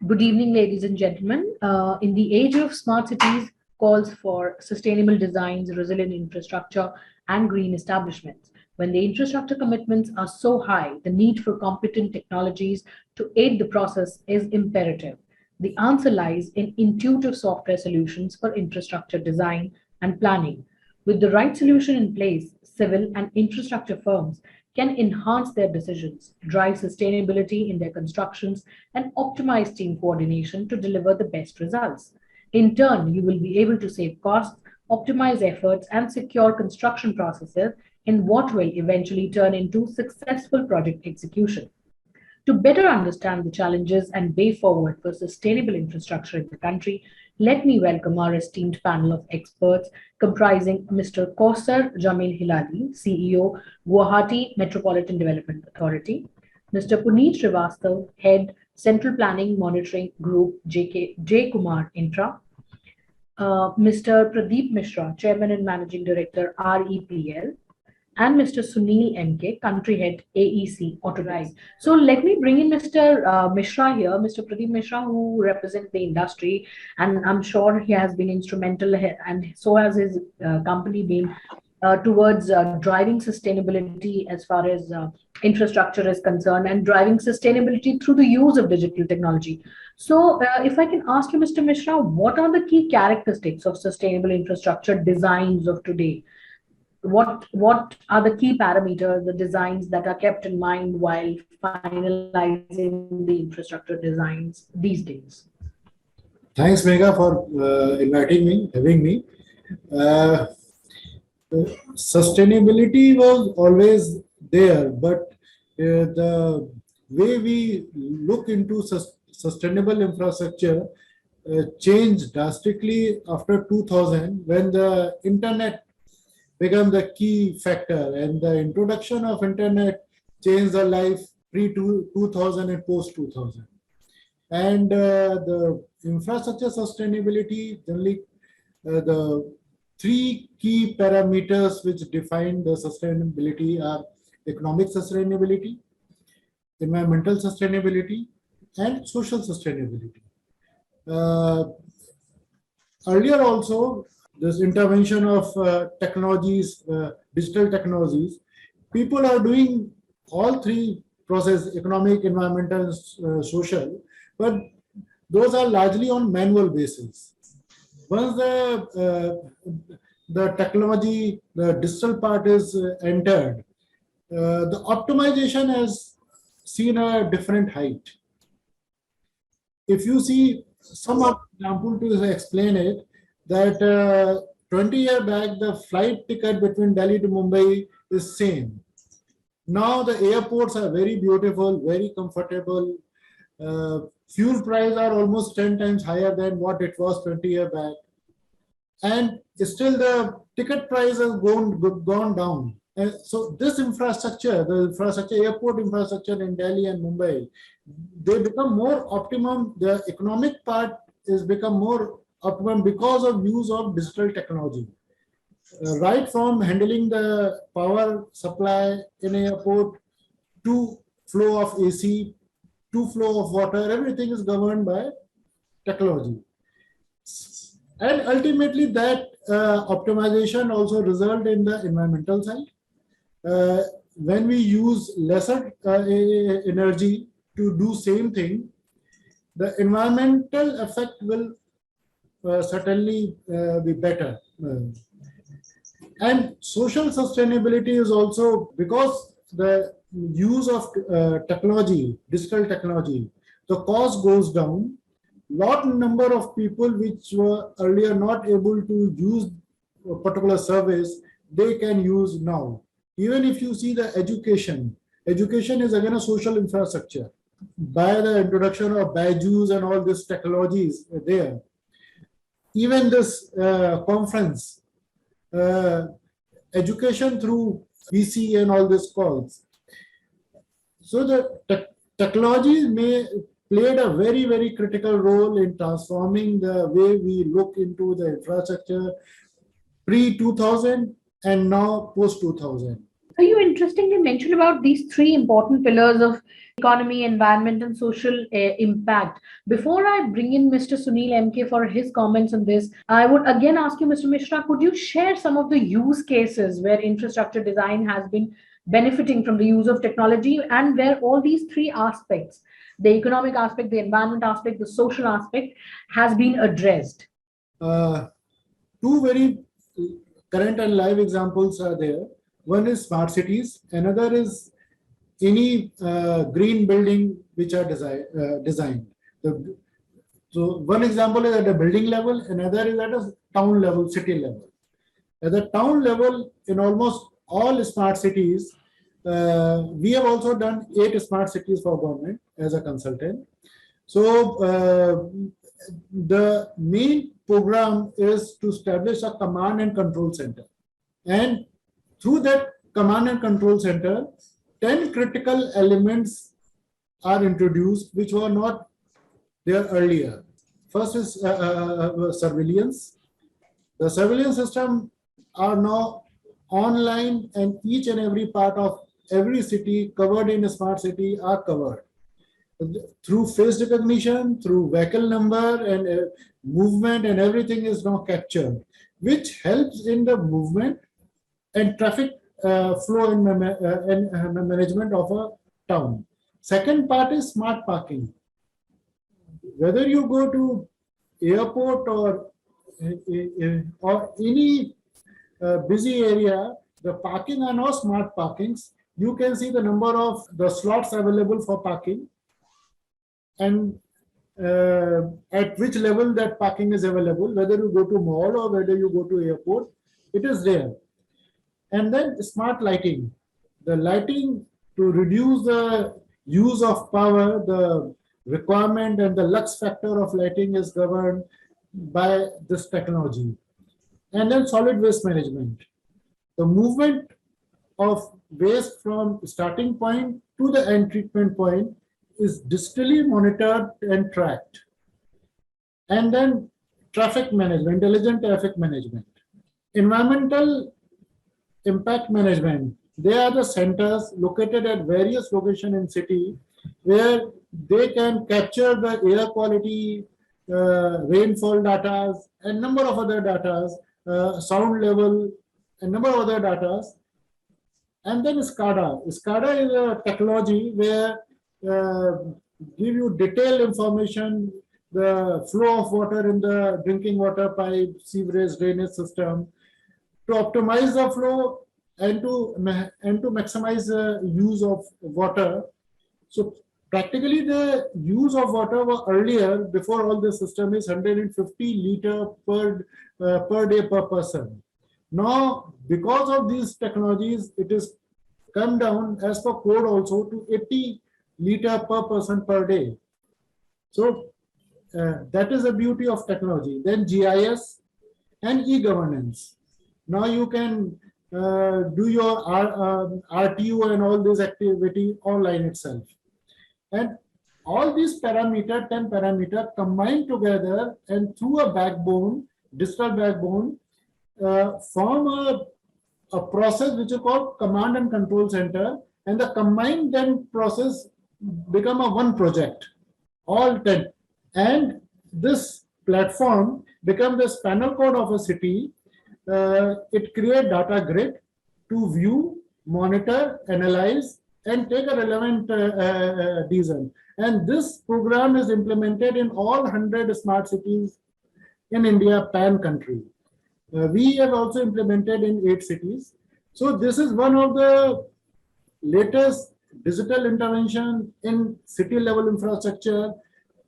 Good evening, ladies and gentlemen. In the age of smart cities, calls for sustainable designs, resilient infrastructure, and green establishments. When the infrastructure commitments are so high, the need for competent technologies to aid the process is imperative. The answer lies in intuitive software solutions for infrastructure design and planning. With the right solution in place, civil and infrastructure firms can enhance their decisions, drive sustainability in their constructions, and optimize team coordination to deliver the best results. In turn, you will be able to save costs, optimize efforts, and secure construction processes in what will eventually turn into successful project execution. To better understand the challenges and way forward for sustainable infrastructure in the country, let me welcome our esteemed panel of experts comprising Mr. Kausar Jamil Hilali, CEO, Guwahati Metropolitan Development Authority, Mr. Puneet Srivastav, Head, Central Planning Monitoring Group, J. Kumar Infra, Mr. Pradeep Misra, Chairman and Managing Director, REPL, and Mr. Sunil MK, Country Head, AEC Auto. So let me bring in Mr. Mishra here, Mr. Pradeep Mishra, who represents the industry, and I'm sure he has been instrumental, and so has his company been towards driving sustainability as far as infrastructure is concerned, and driving sustainability through the use of digital technology. So, if I can ask you, Mr. Mishra, what are the key characteristics of sustainable infrastructure designs of today? What are the key parameters, the designs that are kept in mind while finalizing the infrastructure designs these days? Thanks, Megha, for inviting me, having me. Uh, Sustainability was always there, but the way we look into sustainable infrastructure changed drastically after 2000 when the internet became the key factor, and the introduction of internet changed the life pre 2000 and post 2000. And the infrastructure sustainability, generally, the three key parameters which define the sustainability are economic sustainability, environmental sustainability, and social sustainability. Uh, Earlier also, this intervention of technologies, digital technologies, people are doing all three process, economic, environmental, social, but those are largely on manual basis. Once the technology, the digital part is entered, the optimization has seen a different height. If you see some example to explain it, that 20 years back, the flight ticket between Delhi to Mumbai is same. Now the airports are very beautiful, very comfortable. Fuel prices are almost 10 times higher than what it was 20 years back. And still the ticket price has gone down. So this infrastructure, the infrastructure, airport infrastructure in Delhi and Mumbai, they become more optimum. The economic part is become more optimum because of use of digital technology. Right from handling the power supply in airport to flow of AC, to flow of water, everything is governed by technology. And ultimately that optimization also result in the environmental side. When we use lesser energy to do same thing, the environmental effect will certainly be better. And social sustainability is also because the use of technology, digital technology, the cost goes down. Lot number of people which were earlier not able to use a particular service, they can use now. Even if you see the education, education is again a social infrastructure. By the introduction of badges and all these technologies there, even this conference, education through VC and all these calls. So the technology played a very, very critical role in transforming the way we look into the infrastructure pre-2000 and now post-2000. You interestingly mentioned about these three important pillars of economy, environment, and social impact. Before I bring in Mr. Sunil MK for his comments on this, I would again ask you, Mr. Mishra, could you share some of the use cases where infrastructure design has been benefiting from the use of technology and where all these three aspects, the economic aspect, the environment aspect, the social aspect, has been addressed? Uh, Two very current and live examples are there. One is smart cities, another is any green building which are designed. The, so one example is at a building level, another is at a town level, city level. At the town level, in almost all smart cities, we have also done 8 smart cities for government as a consultant. So the main program is to establish a command and control center. And through that command and control center, 10 critical elements are introduced which were not there earlier. First is surveillance. The surveillance system are now online, and each and every part of every city covered in a smart city are covered through face recognition, through vehicle number and movement, and everything is now captured, which helps in the movement and traffic flow and management of a town. Second part is smart parking. Whether you go to airport or any busy area, the parking are now smart parkings. You can see the number of the slots available for parking and at which level that parking is available, whether you go to mall or whether you go to airport, it is there. And then smart lighting. The lighting to reduce the use of power, the requirement and the lux factor of lighting is governed by this technology. And then solid waste management. The movement of waste from starting point to the end treatment point is digitally monitored and tracked. And then traffic management, intelligent traffic management. Environmental impact management. They are the centers located at various locations in city where they can capture the air quality, rainfall data, and number of other data, sound level, and number of other data. And then SCADA. SCADA is a technology where give you detailed information, the flow of water in the drinking water pipe, sewerage drainage system, to optimize the flow and to maximize the use of water. So practically the use of water was earlier, before all the system, is 150 liter per day per person. Now, because of these technologies, it is come down as per code also to 80 liter per person per day. So that is the beauty of technology. Then GIS and e-governance. Now you can do your RTU and all this activity online itself. And all these parameter, 10 parameter combined together and through a backbone, digital backbone, form a process which is called command and control center, and the combined then process become a one project, all 10. And this platform become the spinal cord of a city. It create data grid to view, monitor, analyze, and take a relevant decision. And this program is implemented in all 100 smart cities in India, pan country. We have also implemented in 8 cities. So this is one of the latest digital intervention in city level infrastructure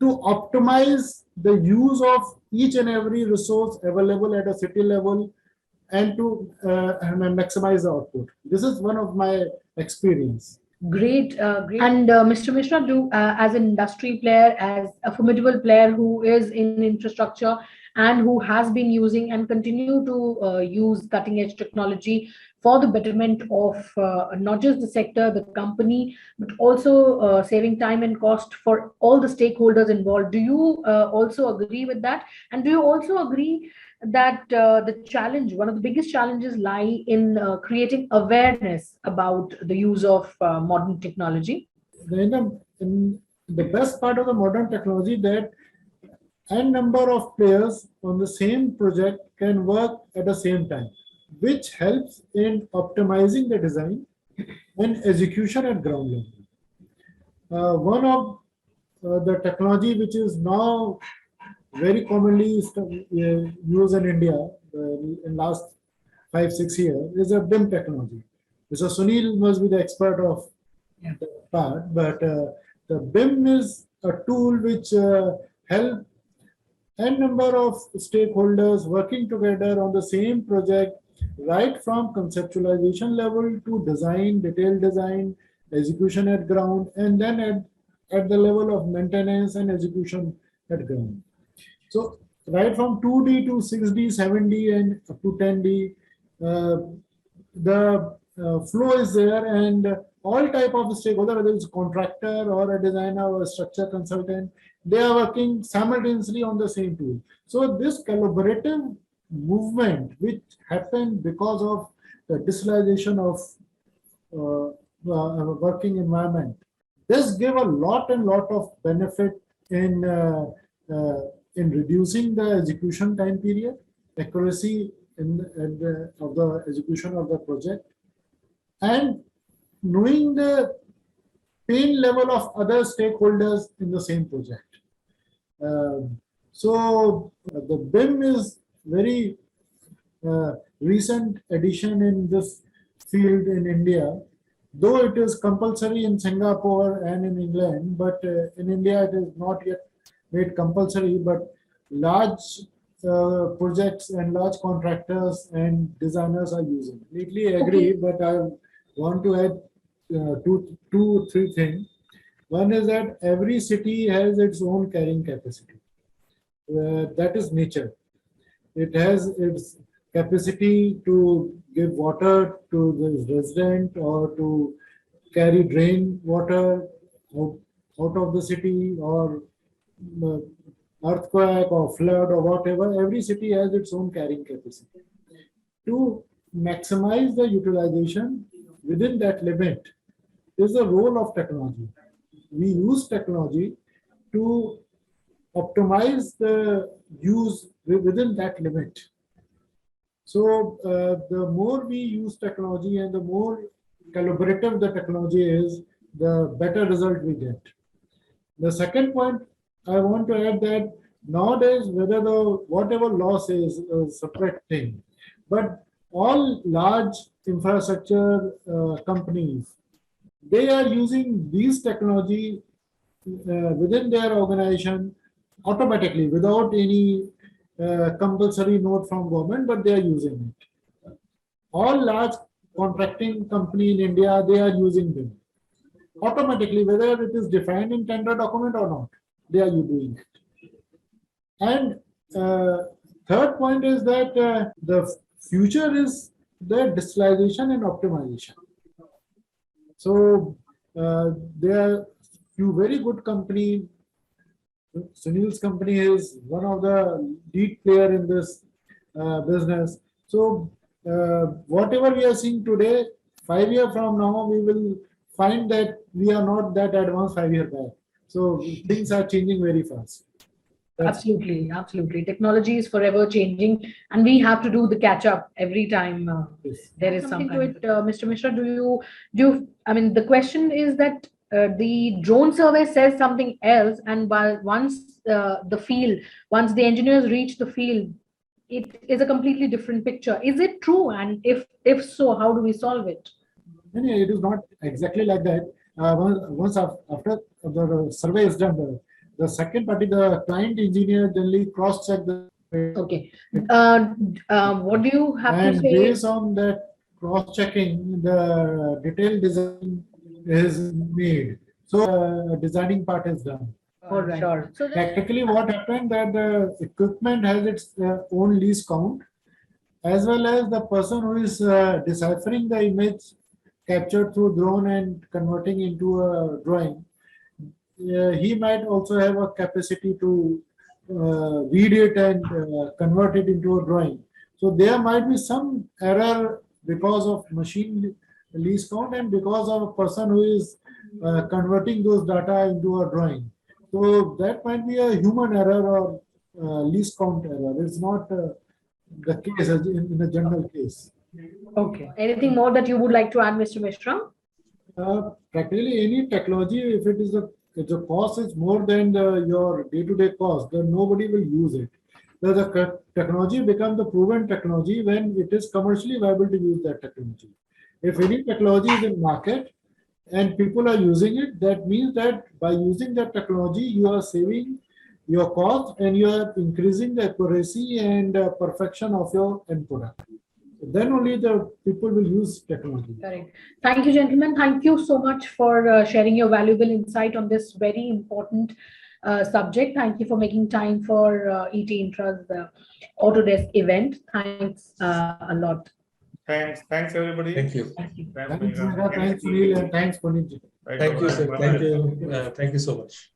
to optimize the use of each and every resource available at a city level and to maximize the output. This is one of my experience. Great, great. And Mr. Mishra, do as an industry player, as a formidable player who is in infrastructure and who has been using and continue to use cutting edge technology for the betterment of not just the sector, the company, but also saving time and cost for all the stakeholders involved. Do you also agree with that? And do you also agree that one of the biggest challenges lie in creating awareness about the use of modern technology? In the best part of the modern technology that n number of players on the same project can work at the same time, which helps in optimizing the design and execution at ground level. One of the technology which is now very commonly used in India in last 5 6 years is a BIM technology. So Sunil must be the expert of that part, but the BIM is a tool which help n number of stakeholders working together on the same project, right from conceptualization level to design, detailed design, execution at ground, and then at the level of maintenance and execution at ground. So right from 2D to 6D, 7D, and up to 10D, the flow is there, and all type of stakeholder, whether it's a contractor or a designer or a structure consultant, they are working simultaneously on the same tool. So this collaborative movement, which happened because of the digitalization of working environment, this gave a lot of benefit uh, in reducing the execution time period, accuracy of the execution of the project, and knowing the pain level of other stakeholders in the same project. The BIM is very recent addition in this field in India, though it is compulsory in Singapore and in England, but in India it is not yet made compulsory, but large projects and large contractors and designers are using. Completely agree, but I want to add three things. One is that every city has its own carrying capacity. That is nature. It has its capacity to give water to the resident or to carry drain water out of the city, or earthquake or flood or whatever. Every city has its own carrying capacity. To maximize the utilization within that limit is the role of technology. We use technology to optimize the use within that limit. So the more we use technology and the more collaborative the technology is, the better result we get. The second point I want to add that nowadays, whether the whatever loss is a separate thing, but all large infrastructure companies, they are using these technology within their organization automatically without any compulsory note from government, but they are using it. All large contracting company in India, they are using them automatically, whether it is defined in tender document or not. They are doing it. And third point is that the future is the digitalization and optimization. So there are few very good company. Sunil's company is one of the lead player in this business. So whatever we are seeing today, 5 years from now, we will find that we are not that advanced 5 years back. So things are changing very fast. Absolutely, absolutely. Technology is forever changing, and we have to do the catch up every time there is something to it. Mr. Mishra, I mean, the question is that the drone survey says something else, and once once the engineers reach the field, it is a completely different picture. Is it true? And if so, how do we solve it? It is not exactly like that. Once after the survey is done, the second party, the client engineer, generally cross-check the. Okay. What do you have to say? And based on that cross-checking, the detailed design is made. So designing part is done. All right. Sure. So practically, what happened that the equipment has its own lease count, as well as the person who is deciphering the image captured through drone and converting into a drawing. He might also have a capacity to read it and convert it into a drawing. So there might be some error because of machine least count and because of a person who is converting those data into a drawing. So that might be a human error or least count error. It's not the case as in a general case. Okay. Anything more that you would like to add, Mr. Mishra? Practically any technology, if the cost is more than your day-to-day cost, then nobody will use it. The technology becomes the proven technology when it is commercially viable to use that technology. If any technology is in market and people are using it, that means that by using that technology, you are saving your cost and you are increasing the accuracy and perfection of your end product. Then only the people will use technology. Correct. Thank you, gentlemen. Thank you so much for sharing your valuable insight on this very important subject. Thank you for making time for ET Infra's Autodesk event. Thanks a lot. Thanks everybody. Thank you. Thank you. Thanks, Sunil, and thanks, Puneet. Thank you, sir. Thank you so much.